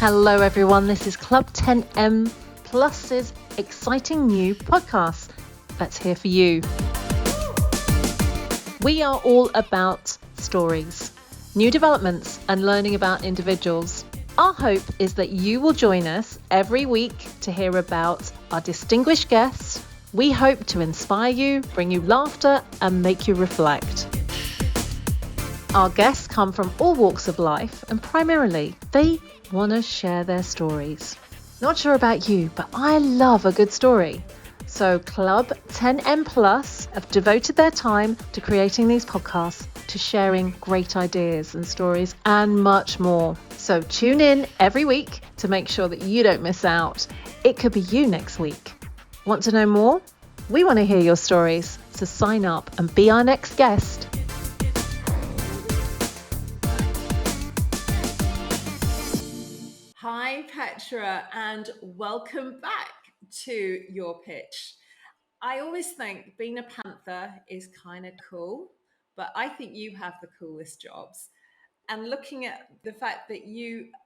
Hello everyone, this is Club 10M Plus's exciting new podcast that's here for you. We are all about stories, new developments and learning about individuals. Our hope is that you will join us every week to hear about our distinguished guests. We hope to inspire you, bring you laughter and make you reflect. Our guests come from all walks of life and primarily they want to share their stories. Not sure about you, but I love a good story. So Club 10M Plus have devoted their time to creating these podcasts, to sharing great ideas and stories and much more. So tune in every week to make sure that you don't miss out. It could be you next week. Want to know more? We want to hear your stories. So sign up and be our next guest. Hi, Petra, and welcome back to Your Pitch. I always think being a Panther is kind of cool, but I think you have the coolest jobs. And looking at the fact that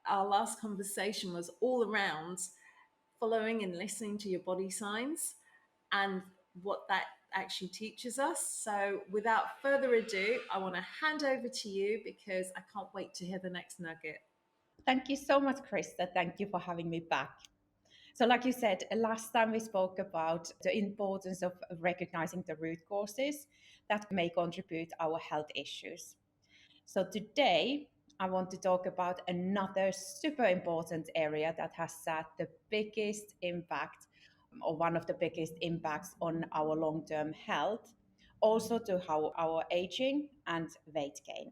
our last conversation was all around following and listening to your body signs and what that actually teaches us. So, without further ado, I want to hand over to you because I can't wait to hear the next nugget. Thank you so much, Krista. Thank you for having me back. So, like you said, last time we spoke about the importance of recognizing the root causes that may contribute our health issues. So today, I want to talk about another super important area that has the biggest impact, or one of the biggest impacts on our long-term health, also to how our aging and weight gain.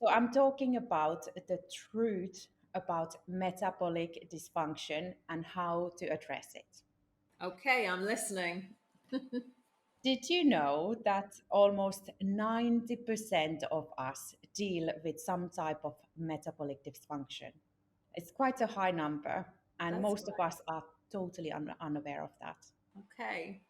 So I'm talking about the truth about metabolic dysfunction and how to address it. Okay, I'm listening. Did you know that almost 90% of us deal with some type of metabolic dysfunction? It's quite a high number, and That's most of us are totally unaware of that. okay.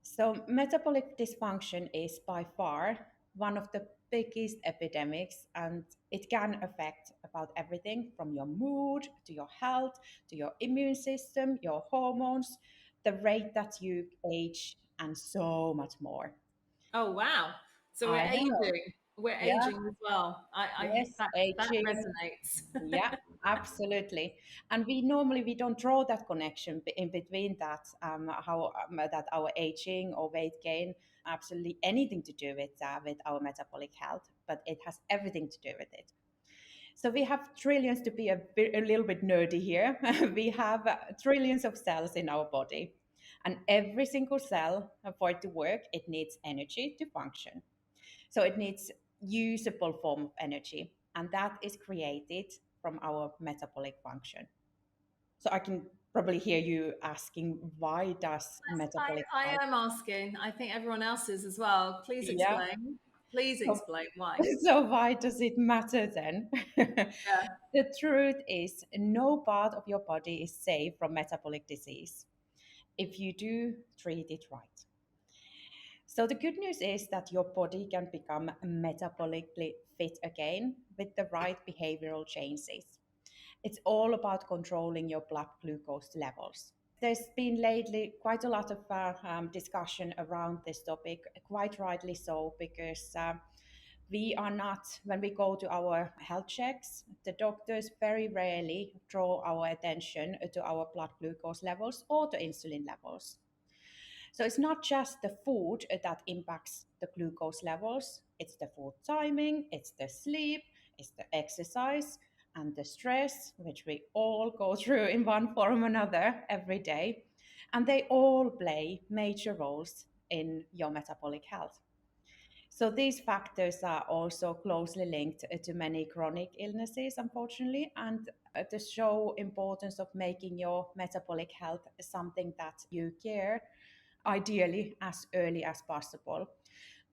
So, metabolic dysfunction is by far one of the biggest epidemics, and it can affect about everything from your mood to your health to your immune system, your hormones, the rate that you age, and so much more. Oh wow! So we're I know. aging. We're Yeah. aging as well. I Yes. that Aging. resonates. Yeah, absolutely. And we don't draw that connection in between that how that our aging or weight gain absolutely anything to do with our metabolic health, but it has everything to do with it. So we have trillions, to be a little bit nerdy here. We have trillions of cells in our body, and every single cell for it to work, it needs energy to function. So it needs usable form of energy, and that is created from our metabolic function. So I can probably hear you asking, why does metabolic I health? am asking. I think everyone else is as well. Please Yeah. explain. Please So, explain why. so why does it matter then? Yeah. The truth is, no part of your body is safe from metabolic disease if you do treat it right. So the good news is that your body can become metabolically fit again with the right behavioral changes. It's all about controlling your blood glucose levels. There's been lately quite a lot of discussion around this topic, quite rightly so, because we are not, when we go to our health checks, the doctors very rarely draw our attention to our blood glucose levels or to insulin levels. So it's not just the food that impacts the glucose levels, it's the food timing, it's the sleep, it's the exercise, and the stress, which we all go through in one form or another every day. And they all play major roles in your metabolic health. So these factors are also closely linked to many chronic illnesses, unfortunately, and to show importance of making your metabolic health something that you care ideally as early as possible.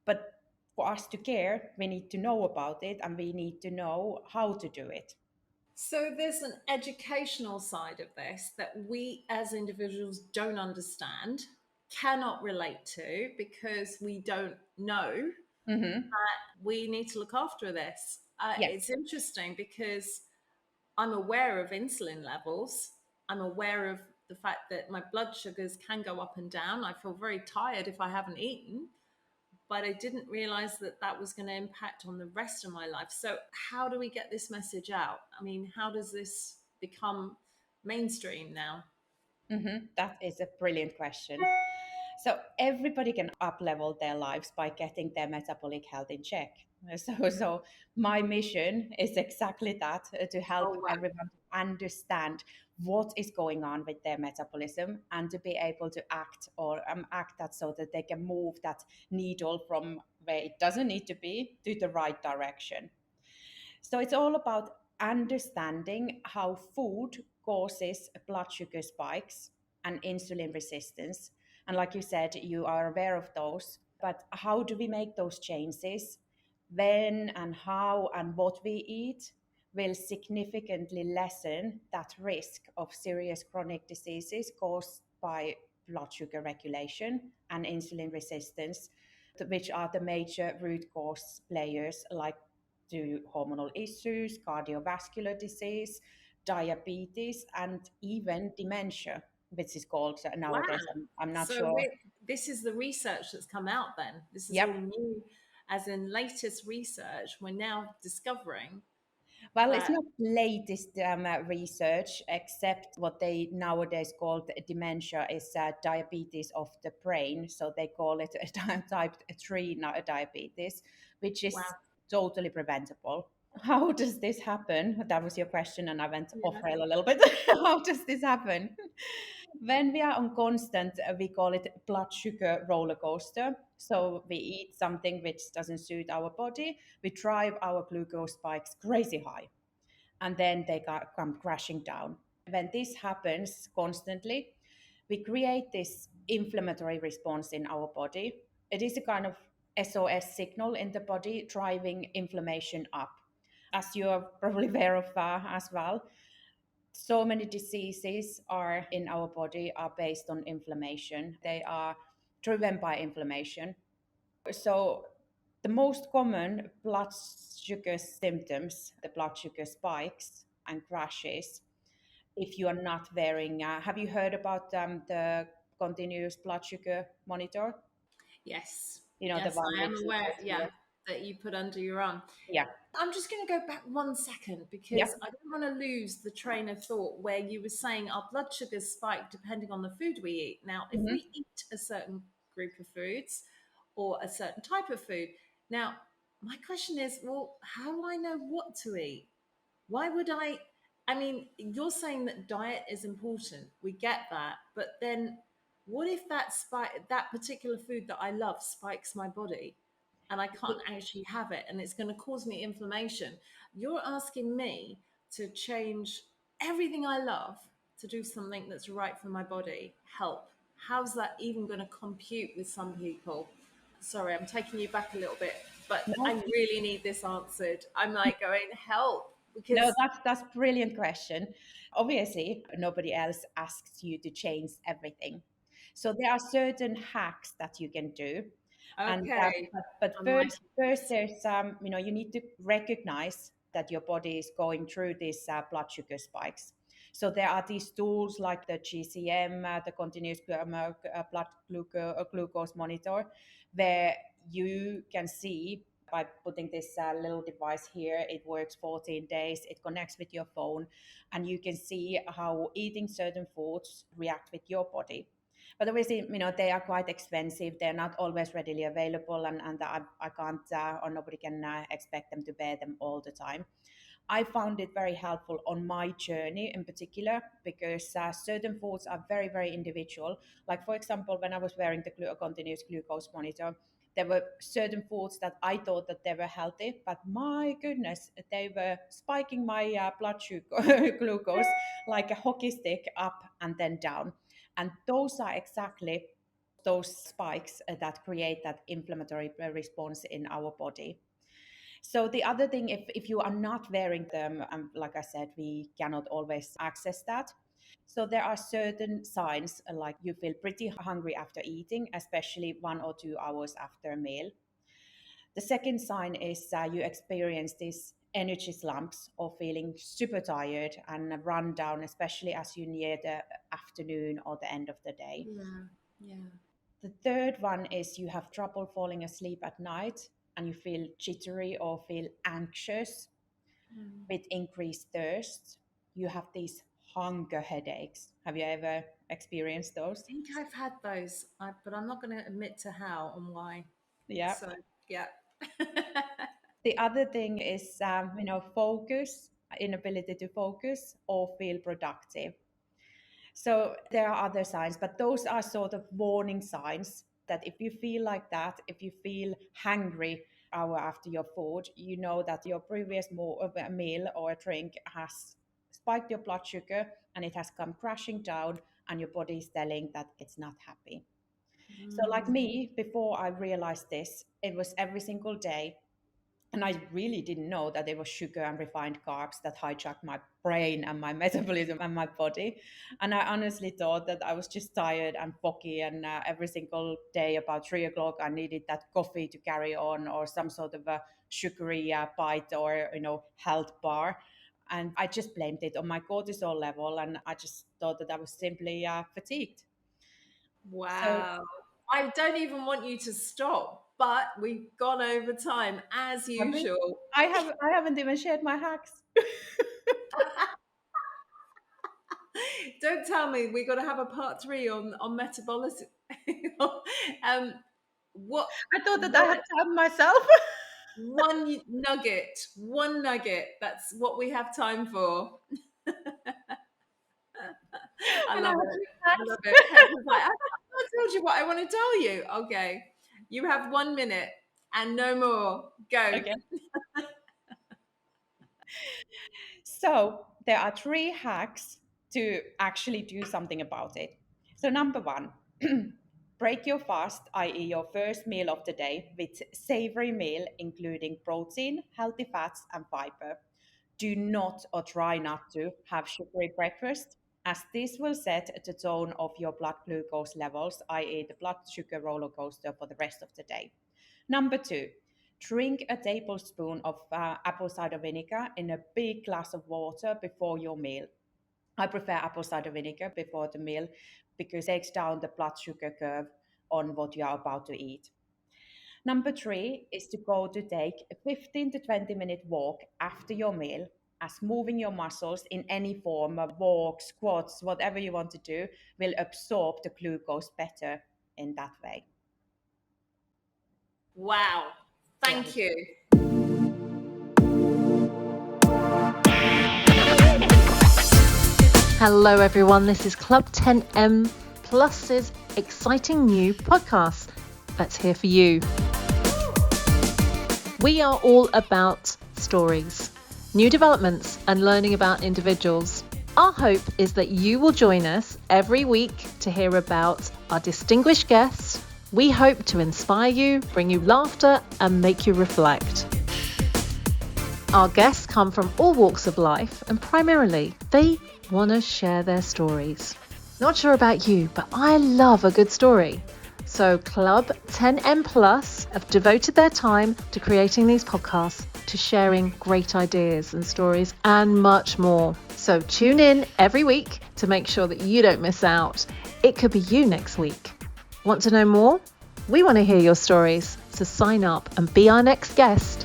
But for us to care, we need to know about it and we need to know how to do it. So there's an educational side of this that we as individuals don't understand, cannot relate to because we don't know Mm-hmm. we need to look after this. Yes. It's interesting because I'm aware of insulin levels. I'm aware of the fact that my blood sugars can go up and down. I feel very tired if I haven't eaten, but I didn't realize that that was going to impact on the rest of my life. So, how do we get this message out? I mean, how does this become mainstream now? That is a brilliant question. So everybody can up level their lives by getting their metabolic health in check. So my mission is exactly that, to help Oh, wow. everyone to understand what is going on with their metabolism and to be able to act that so that they can move that needle from where it doesn't need to be to the right direction. So it's all about understanding how food causes blood sugar spikes and insulin resistance. And like you said, you are aware of those. But how do we make those changes? When and how and what we eat will significantly lessen that risk of serious chronic diseases caused by blood sugar regulation and insulin resistance, which are the major root cause players like to hormonal issues, cardiovascular disease, diabetes, and even dementia, which is called Wow. nowadays. I'm not So sure. this is the research that's come out then. This is all Yep. new, as in latest research. We're now discovering Well, it's that, not layest research, except what they nowadays call the dementia is diabetes of the brain. So they call it type 3 diabetes, which wow. is totally preventable. How does this happen? That was your question, and I went off Yeah. rail a little bit. How does this happen? When we are on constant, we call it blood sugar roller coaster. So we eat something which doesn't suit our body, we drive our glucose spikes crazy high, and then they come crashing down. When this happens constantly, we create this inflammatory response in our body. It is a kind of SOS signal in the body driving inflammation up. As you're probably aware of as well, so many diseases are in our body are based on inflammation. They are driven by inflammation. So the most common blood sugar symptoms, the blood sugar spikes and crashes, if you are not wearing, have you heard about the continuous blood sugar monitor? Yes. The Yes, one I am which aware, says yeah, here. that you put under your arm. Yeah. I'm just going to go back 1 second Yeah. because I don't want to lose the train of thought where you were saying our blood sugars spike depending on the food we eat. Now, if Hmm. we eat a certain group of foods or a certain type of food, now my question is, well, how do I know what to eat? Why would I? I mean, you're saying that diet is important. We get that. But then what if that particular food that I love spikes my body and I can't actually have it and it's going to cause me inflammation? You're asking me to change everything I love to do something that's right for my body. Help. How's that even going to compute with some people? Sorry, I'm taking you back a little bit, but I No, really need this answered. I'm like going, help, no, because that's brilliant question. Obviously, nobody else asks you to change everything. So there are certain hacks that you can do, and okay, but I'm first, liking first this. there's you need to recognize that your body is going through these blood sugar spikes. So there are these tools like the GCM, the continuous blood glucose monitor, where you can see by putting this little device here. It works 14 days, it connects with your phone, and you can see how eating certain foods react with your body. But obviously, they are quite expensive. They're not always readily available, and I can't or nobody can expect them to bear them all the time. I found it very helpful on my journey in particular because certain foods are very, very individual. Like, for example, when I was wearing the continuous glucose monitor, there were certain foods that I thought that they were healthy, but my goodness, they were spiking my blood sugar glucose like a hockey stick up and then down. And those are exactly those spikes that create that inflammatory response in our body. So the other thing, if you are not wearing them, like I said, we cannot always access that. So there are certain signs like you feel pretty hungry after eating, especially 1 or 2 hours after a meal. The second sign is you experience this energy slumps or feeling super tired and run down, especially as you near the afternoon or the end of the day. Yeah. Yeah. The third one is you have trouble falling asleep at night and you feel jittery or feel anxious Mm. with increased thirst. You have these hunger headaches. Have you ever experienced those? I think I've had those, but I'm not going to admit to how and why. Yeah. So, yeah. The other thing is, focus, inability to focus or feel productive. So there are other signs, but those are sort of warning signs that if you feel like that, if you feel hungry hour after your food, you know that your previous meal or a drink has spiked your blood sugar and it has come crashing down and your body is telling that it's not happy. So like Mm. me, before I realized this, it was every single day. And I really didn't know that it was sugar and refined carbs that hijacked my brain and my metabolism and my body. And I honestly thought that I was just tired and foggy. And every single day, about 3 o'clock, I needed that coffee to carry on or some sort of a sugary bite or health bar. And I just blamed it on my cortisol level, and I just thought that I was simply fatigued. So Wow. I don't even want you to stop, but we've gone over time as I mean, usual. I haven't even shared my hacks. Don't tell me we got to have a part 3 on metabolism. um, what I thought that I what had time myself. one nugget. That's what we have time for. I And I love have it. three I love hacks. it. Petra's like, I told you what I want to tell you. Okay, you have 1 minute and no more. Go. Okay. So there are three hacks to actually do something about it. So number one, break your fast, i.e. your first meal of the day, with savory meal, including protein, healthy fats, and fiber. Do not or try not to have sugary breakfast, as this will set the tone of your blood glucose levels, i.e. the blood sugar roller coaster for the rest of the day. Number two, drink a tablespoon of apple cider vinegar in a big glass of water before your meal. I prefer apple cider vinegar before the meal because it takes down the blood sugar curve on what you are about to eat. Number three is to go to take a 15 to 20-minute walk after your meal, as moving your muscles in any form, a walk, squats, whatever you want to do, will absorb the glucose better in that way. Wow. Yeah. Thank you. Hello, everyone. This is Club 10M Plus's exciting new podcast that's here for you. We are all about stories, new developments, and learning about individuals. Our hope is that you will join us every week to hear about our distinguished guests. We hope to inspire you, bring you laughter, and make you reflect. Our guests come from all walks of life, and primarily, they want to share their stories. Not sure about you, but I love a good story. So Club 10M Plus have devoted their time to creating these podcasts, to sharing great ideas and stories, and much more. So tune in every week to make sure that you don't miss out. It could be you next week. Want to know more? We want to hear your stories, so sign up and be our next guest.